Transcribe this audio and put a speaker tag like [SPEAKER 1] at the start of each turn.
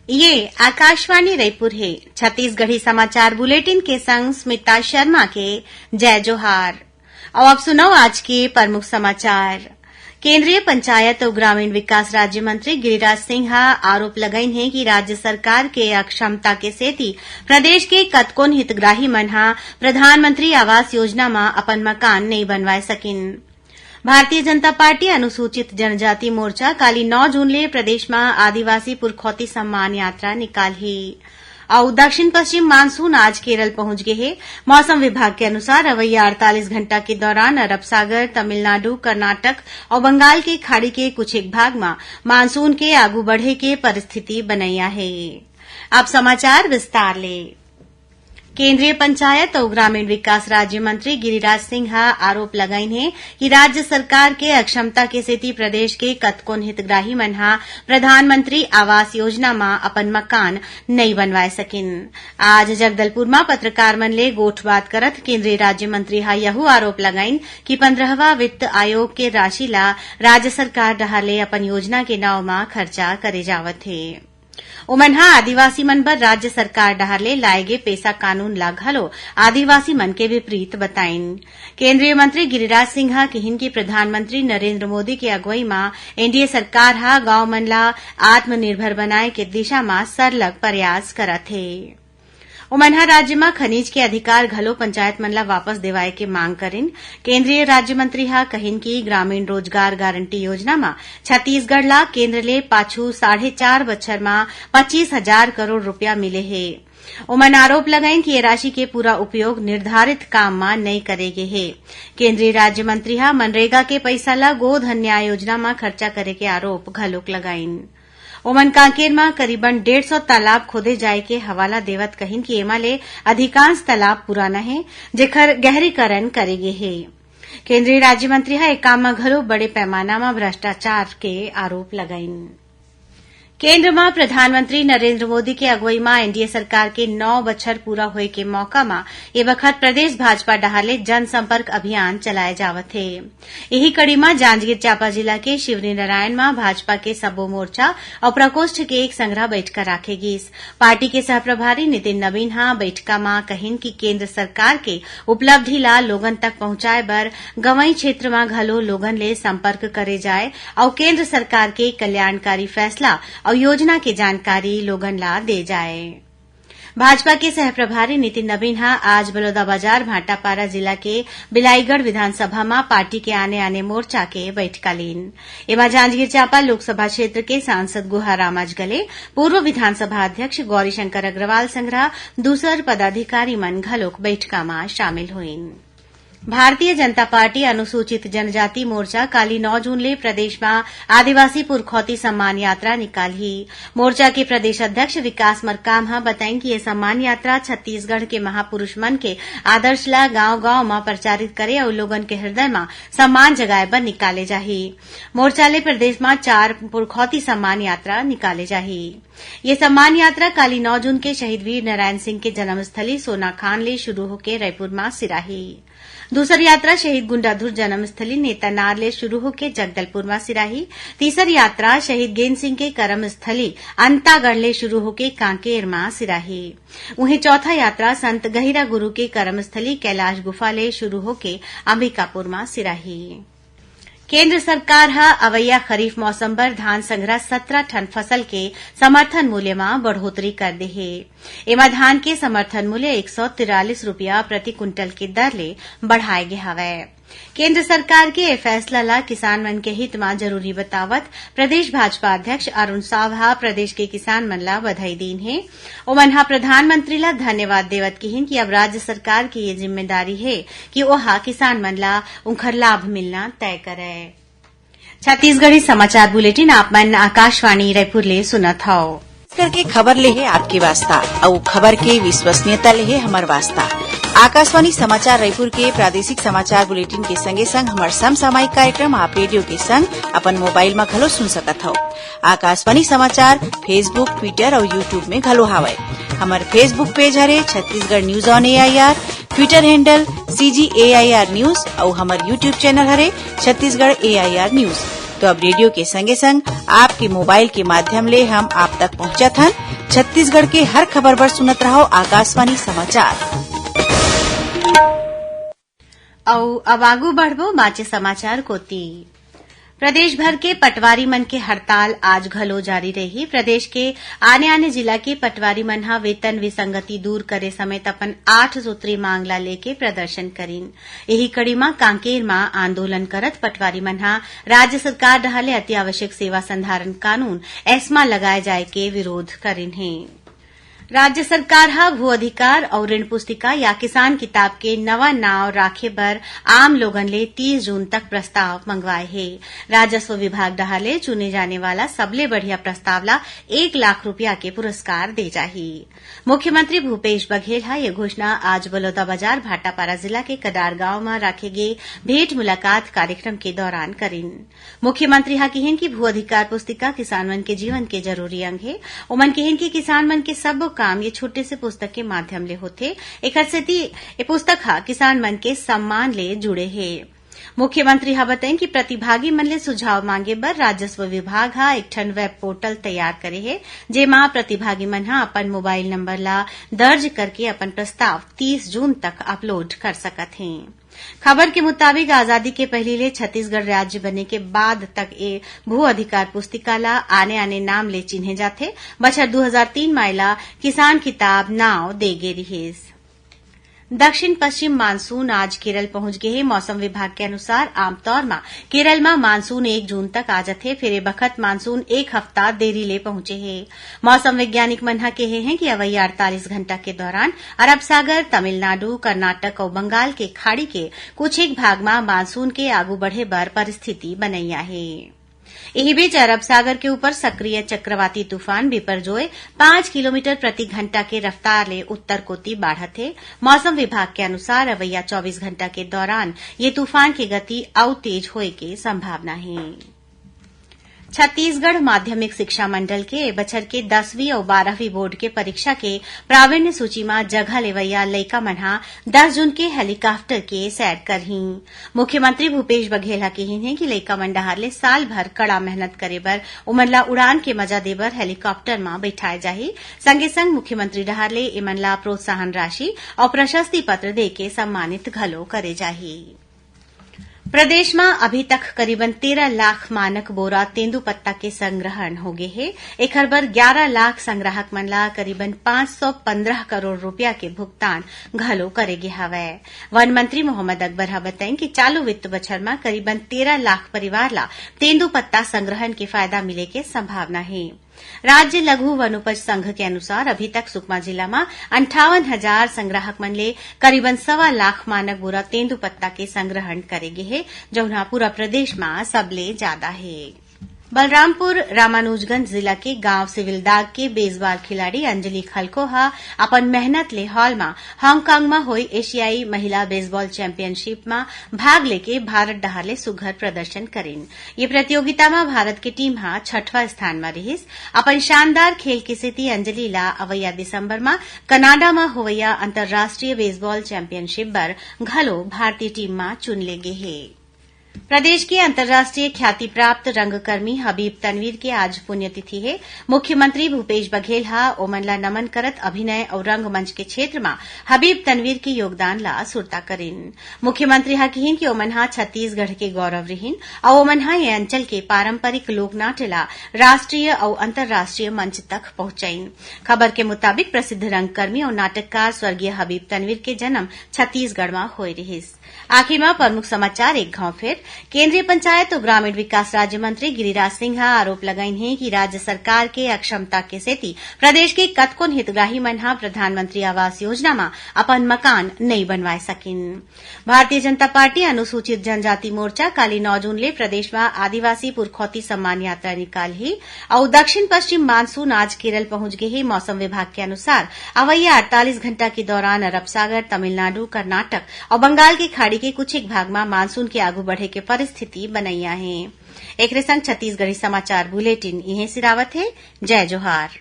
[SPEAKER 1] ये आकाशवाणी रायपुर है। छत्तीसगढ़ी समाचार बुलेटिन के संग स्मिता शर्मा के जय जोहार। और अब सुनो आज के प्रमुख समाचार। केंद्रीय पंचायत और ग्रामीण विकास राज्य मंत्री गिरिराज सिंह आरोप लगाइन है कि राज्य सरकार के अक्षमता के सेती प्रदेश के कतकोन हितग्राही मन प्रधानमंत्री आवास योजना में अपन मकान नहीं बनवाए सकिन। भारतीय जनता पार्टी अनुसूचित जनजाति मोर्चा काली 9 जून ले प्रदेश में आदिवासी पुरखौती सम्मान यात्रा निकालही। और दक्षिण पश्चिम मानसून आज केरल पहुंच गए है। मौसम विभाग के अनुसार अवैया 48 घंटा के दौरान अरब सागर, तमिलनाडु, कर्नाटक और बंगाल के खाड़ी के कुछ एक भाग में मानसून के आगू बढ़े के परिस्थिति बनैया है। अब समाचार विस्तार ले। केंद्रीय पंचायत और ग्रामीण विकास राज्य मंत्री गिरिराज सिंह आरोप लगाइन है कि राज्य सरकार के अक्षमता के सेती प्रदेश के कतकोन हितग्राही मन प्रधानमंत्री आवास योजना में अपन मकान नहीं बनवाए सकिन। आज जगदलपुर में पत्रकार मन ले गोठबात करत केंद्रीय राज्य मंत्री यहू आरोप लगाइन कि 15वां वित्त आयोग के राशि ला राज्य सरकार डहाले अपन योजना के नाव में खर्चा करे जावत है। उमन आदिवासी मन पर राज्य सरकार डहाले लाए गे पेसा कानून ला घलो आदिवासी मन के विपरीत बताइन। केंद्रीय मंत्री गिरिराज सिंह कहिन कि प्रधानमंत्री नरेंद्र मोदी के अगुवाई में एनडीए सरकार गांव मन ला आत्मनिर्भर बनाए के दिशा में सरलग प्रयास करत है। उमन राज्य में खनिज के अधिकार घलो पंचायत मन ला वापस देवाए के मांग करिन। केंद्रीय राज्य मंत्री कहिन कि ग्रामीण रोजगार गारंटी योजना में छत्तीसगढ़ ला केंद्र ले पाछू 4.5 बछर में 25,000 करोड़ रुपया मिले है। उमन आरोप लगाइन कि ये राशि के पूरा उपयोग निर्धारित काम में नहीं करेगे है। केंद्रीय राज्य मंत्री मनरेगा के पैसा ला गोधन न्याय योजना में खर्चा करे के आरोप घलोक लगाइन। उमन कांकेर में करीबन 150 तालाब खोदे जाए के हवाला देवत कहिन कि एमा ले अधिकांश तालाब पुराना है जेकर गहरीकरण करेगे है। केंद्रीय राज्य मंत्री एक काम में घलो बड़े पैमाना में भ्रष्टाचार के आरोप लगाइन। केंद्र में प्रधानमंत्री नरेंद्र मोदी के अगुवाई में एनडीए सरकार के 9 बछर पूरा होए के मौका में ये वक्त प्रदेश भाजपा डहाले जनसंपर्क अभियान चलाए जावत है। यही कड़ी में जांजगीर चांपा जिला के शिवरी नारायण में भाजपा के सबो मोर्चा और प्रकोष्ठ के एक संग्रह बैठक राखेगी। पार्टी के सहप्रभारी नितिन नवीन बैठका में कहिन कि केंद्र सरकार के उपलब्धि ला लोगन तक पहुंचाए बर गंवई क्षेत्र में घलो लोगन ले संपर्क करे जाए और केंद्र सरकार के कल्याणकारी फैसला और योजना की जानकारी लोगन ला दे जाए। भाजपा के सहप्रभारी नितिन नवीन आज बलौदाबाजार भाटापारा जिला के बिलाईगढ़ विधानसभा में पार्टी के आने मोर्चा के बैठका लीन। एवं जांजगीर चांपा लोकसभा क्षेत्र के सांसद गुहाराम अजगले, पूर्व विधानसभा अध्यक्ष गौरीशंकर अग्रवाल संग्रह दूसर पदाधिकारी मन घलोक बैठका में शामिल हुईन। भारतीय जनता पार्टी अनुसूचित जनजाति मोर्चा काली 9 जून ले प्रदेश में आदिवासी पुरखौती सम्मान यात्रा निकाली। मोर्चा के प्रदेश अध्यक्ष विकास मरकाम बताएं कि ये सम्मान यात्रा छत्तीसगढ़ के महापुरुष मन के आदर्श ला गांव-गांव में प्रचारित करे और लोगन के हृदय में सम्मान जगाए बर निकाले जाही। मोर्चा ले प्रदेश में 4 पुरखौती सम्मान यात्रा निकाले जाही। ये सम्मान यात्रा काली 9 जून के शहीद वीर नारायण सिंह के जन्मस्थली सोनाखान ले शुरू होकर रायपुर में सिराही। दूसरी यात्रा शहीद गुंडाधुर जन्मस्थली नेतानार ले शुरू होकर जगदलपुर में सिराही। तीसरी यात्रा शहीद गेंद सिंह के कर्मस्थली अंतागढ़ ले शुरू होकर कांकेर में सिराही। वहीं चौथा यात्रा संत गहिरा गुरु के कर्मस्थली कैलाश गुफा ले शुरू होकर अंबिकापुर में सिराही। केंद्र सरकार अवैया खरीफ मौसम पर धान संग्रह 17 टन फसल के समर्थन मूल्य में बढ़ोतरी कर दे है। एमा धान के समर्थन मूल्य 143 रुपया प्रति क्विंटल की दर ले बढ़ाए गए हवे। केंद्र सरकार के फैसला ला किसान मन के हित में जरूरी बतावत प्रदेश भाजपा अध्यक्ष अरुण साव प्रदेश के किसान मन ला बधाई दीन है। ओमन प्रधानमंत्री ला धन्यवाद देवत कहिन कि अब राज्य सरकार की ये जिम्मेदारी है कि ओहा किसान मन ला उनकर लाभ मिलना तय करे। छत्तीसगढ़ी समाचार बुलेटिन आप मन आकाशवाणी रायपुर ले सुनत हव।
[SPEAKER 2] करके खबर ले है आपके वास्ता और खबर के विश्वसनीयता ले है हमार वास्ता। आकाशवाणी समाचार रायपुर के प्रादेशिक समाचार बुलेटिन के संगे संग हमार समसामयिक कार्यक्रम आप रेडियो के संग अपन मोबाइल में घलो सुन सकत हो। आकाशवाणी समाचार फेसबुक, ट्विटर और यूट्यूब में घलो हावय। हमार फेसबुक पेज हरे Chhattisgarh news on AIR, Twitter handle CGAIR news और हमार यूट्यूब चैनल हरे छत्तीसगढ़ AIR न्यूज। तो अब रेडियो के संगे संग आपके मोबाइल के माध्यम ले हम आप तक पहुंचत हन। छत्तीसगढ़ के हर खबर बर सुनत रहो आकाशवाणी समाचार।
[SPEAKER 1] अब आगू बढ़बो माचे समाचार कोती। प्रदेश भर के पटवारी मन के हड़ताल आज घलो जारी रही। प्रदेश के आने जिला के पटवारी मन ह वेतन विसंगति दूर करे समेत अपन 8 सूत्री मांग ला लेके प्रदर्शन करीन। यही कड़ी में कांकेर में आंदोलन करत पटवारी मन ह राज्य सरकार डहाले अति आवश्यक सेवा संधारण कानून एस्मा लगाए जाए के विरोध करीन है। राज्य सरकार हा भू अधिकार और ऋण पुस्तिका या किसान किताब के नवा नाव राखे बर आम लोगन ले 30 जून तक प्रस्ताव मंगवाए है। राजस्व विभाग डहाले चुने जाने वाला सबले बढ़िया प्रस्ताव ला 1 लाख रुपया के पुरस्कार दे जाही। मुख्यमंत्री भूपेश बघेल हा ये घोषणा आज बलौदाबाजार भाटापारा जिला के कडार गांव में राखे गे भेंट मुलाकात कार्यक्रम के दौरान करीन। मुख्यमंत्री हा कहिन कि भू अधिकार पुस्तिका किसान मन के जीवन के जरूरी अंग है। ओमन कहिन कि किसान मन के सब काम ये छोटे से पुस्तक के माध्यम ले होथे। एकर सेती ये पुस्तक हा किसान मन के सम्मान ले जुड़े हे। मुख्यमंत्री हा बताइन कि प्रतिभागी मन ले सुझाव मांगे बर राजस्व विभाग हा एक ठन वेब पोर्टल तैयार करे हे, जेमा प्रतिभागी मन हा अपन मोबाइल नंबर ला दर्ज करके अपन प्रस्ताव 30 जून तक अपलोड कर सकत हैं। खबर के मुताबिक आजादी के पहले ले छत्तीसगढ़ राज्य बने के बाद तक ए भू अधिकार पुस्तिका ला आने नाम ले चिन्हे जाथे। बछर 2003 माइला किसान किताब नाव दे गे रिहिस। दक्षिण पश्चिम मानसून आज केरल पहुंच गए है। मौसम विभाग के अनुसार आमतौर में केरल में मानसून 1 जून तक आ जाथे, फिर ए बखत मानसून 1 हफ्ता देरी ले पहुंचे है। मौसम वैज्ञानिक मन ह कहे हैं कि अवैया 48 घंटा के दौरान अरब सागर, तमिलनाडु, कर्नाटक और बंगाल के खाड़ी के कुछ एक भाग में मानसून के आगू बढ़े बर परिस्थिति बनैया है। यही बीच अरब सागर के ऊपर सक्रिय चक्रवाती तूफान बिपरजोय 5 किलोमीटर प्रति घंटा के रफ्तार ले उत्तर कोती बढ़त है। मौसम विभाग के अनुसार अवैया 24 घंटा के दौरान ये तूफान की गति और तेज होए के संभावना है। छत्तीसगढ़ माध्यमिक शिक्षा मंडल के बछर के 10वीं और 12वीं बोर्ड के परीक्षा के प्रावीण्य सूची में जगह लेवैया लइका मन ह 10 जून के हेलीकॉप्टर के सैर करही। मुख्यमंत्री भूपेश बघेल ह कहिन है कि लइका मन डहार ले साल भर कड़ा मेहनत करे बर ओमन ला उड़ान के मजा देबर हेलीकॉप्टर में बैठाए जाही। संगे संग मुख्यमंत्री डहार ले एमन ला प्रोत्साहन राशि और प्रशस्ति पत्र देके सम्मानित घलो करे जाही। प्रदेश में अभी तक करीबन 13 लाख मानक बोरा तेंदूपत्ता के संग्रहण हो गए है। एकर बर 11 लाख संग्राहक मन ला करीबन 515 करोड़ रुपया के भुगतान घलो करे गे हवय। वन मंत्री मोहम्मद अकबर हा बताइन कि चालू वित्त बछर में करीबन 13 लाख परिवार ला तेंदूपत्ता संग्रहण के फायदा मिले के संभावना है। राज्य लघु वनोपज संघ के अनुसार अभी तक सुकमा जिला में 58,000 संग्राहक मन ले करीबन 1.25 लाख मानक बोरा तेंदूपत्ता के संग्रहण करेगे है, जौना पूरा प्रदेश में सबले ज्यादा है। बलरामपुर रामानुजगंज जिला के गांव सिविलदाग के बेसबॉल खिलाड़ी अंजलि खलको हा अपन मेहनत ले हॉल में हांगकांग में हुई एशियाई महिला बेसबॉल चैंपियनशिप में भाग लेके भारत डहाले सुघर प्रदर्शन करेन। ये प्रतियोगिता में भारत की टीम हा 6वां स्थान में रहिस। अपन शानदार खेल के सेती अंजलि ला अवैया दिसंबर में कनाडा में होवैया अंतर्राष्ट्रीय बेसबॉल चैंपियनशिप बर घलो भारतीय टीम में चुन ले गे है। प्रदेश के अंतर्राष्ट्रीय ख्याति प्राप्त रंगकर्मी हबीब तनवीर के आज पुण्यतिथि है। मुख्यमंत्री भूपेश बघेल हा ओमन ला नमन करत अभिनय और रंगमंच के क्षेत्र में हबीब तनवीर के योगदान ला सुरता करेन। मुख्यमंत्री हा कहिन कि ओमन हा छत्तीसगढ़ के गौरव रहिन और ओमन हा ये अंचल के पारंपरिक लोकनाट्य ला राष्ट्रीय और अंतर्राष्ट्रीय मंच तक पहुंचाइन। खबर के मुताबिक प्रसिद्ध रंगकर्मी और नाटककार स्वर्गीय हबीब तनवीर के जन्म छत्तीसगढ़ में होए रहिस। आखिर में प्रमुख समाचार एक घाव फिर। केंद्रीय पंचायत और ग्रामीण विकास राज्य मंत्री गिरिराज सिंह आरोप लगाइन है कि राज्य सरकार के अक्षमता के सेती प्रदेश के कतकोन हितग्राही मन हा प्रधानमंत्री आवास योजना में अपन मकान नहीं बनवाए सकिन। भारतीय जनता पार्टी अनुसूचित जनजाति मोर्चा काली 9 जून ले प्रदेश में आदिवासी पुरखौती सम्मान यात्रा निकालही और दक्षिण पश्चिम मानसून आज केरल पहुंच गए है। मौसम विभाग के अनुसार अवैया 48 घंटा के दौरान अरब सागर, तमिलनाडु, कर्नाटक और बंगाल की खाड़ी के कुछ एक भाग में मानसून के आगू बढ़े के परिस्थिति बनैया है। एक संग छत्तीसगढ़ी समाचार बुलेटिन इहे सिरावत है। जय जोहार।